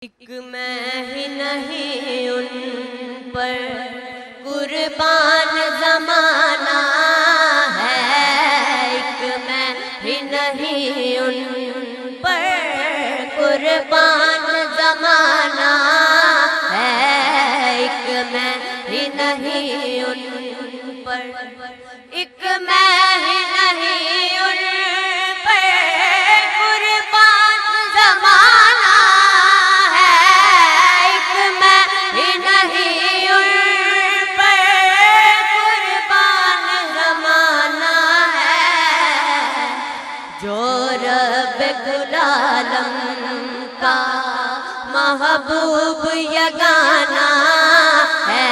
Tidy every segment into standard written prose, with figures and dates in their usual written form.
ایک میں ہی نہیں ان پر قربان زمانہ ہے، ایک میں ہی نہیں ان پر قربان زمانہ ہے، ایک میں ہی نہیں ان پر، ایک میں ہی نہیں ان پر قربان زمانہ ہے، ایک میں ہی نہیں ان پر قربان زمانہ ہے، جو رب العالم کا محبوب یگانہ ہے،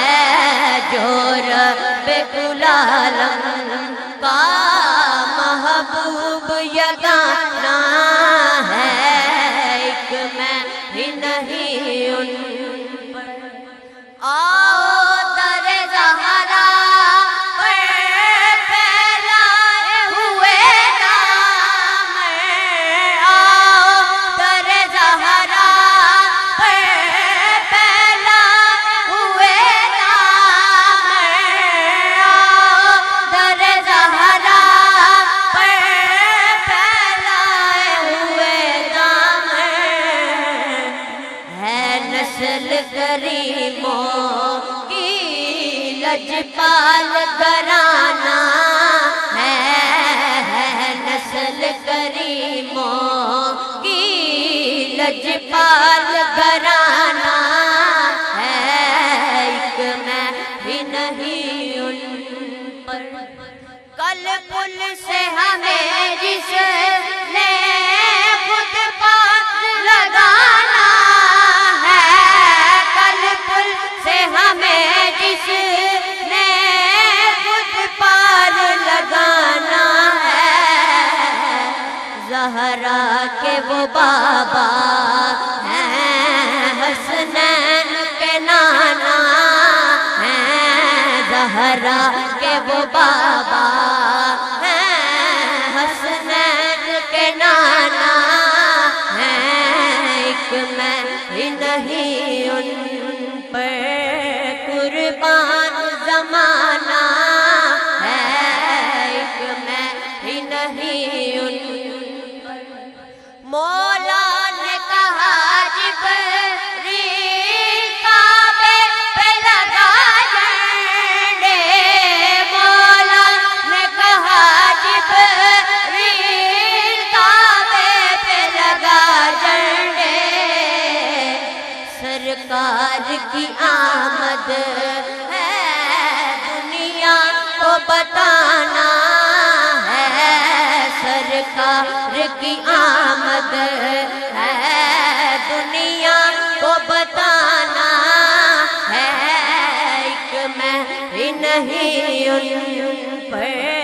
جو رب العالم کا محبوب یگانہ ہے، ایک میں ہی نہیں ان پر، آؤ در زہرا پر پھیلائے ہوئے نام، آؤ در زہرا پر پھیلائے ہوئے نام، آؤ در زہرا پر پھیلائے ہوئے نام، ہے نسل کریموں کی لجپال گھرانہ ہے نسل کریموں کی لجپال گھرانہ ہے، ایک میں بھی نہیں ان پر، کل پل سے ہمیں جس نے خود پاس لگانا ہے، کل پل سے ہمیں جس نے خود پار لگانا ہے، زہرا کے وہ بابا ہیں، حسنین کے نانا ہیں، زہرا کے وہ بابا ہیں، حسنین کے نانا ہیں، ایک میں ہی نہیں ان پر قربان زمانہ ہے، ایک میں ہی نہیں ان پر، مولا نے کہا جبریل کعبے پہ لگا جھنڈے، مولا نے کہا جبریل کعبے پہ لگا جھنڈے، سرکار کی آمد ہے دنیا کو بتانا ہے، سرکار کی آمد ہے دنیا کو بتانا ہے، ایک میں ہی نہیں ان پر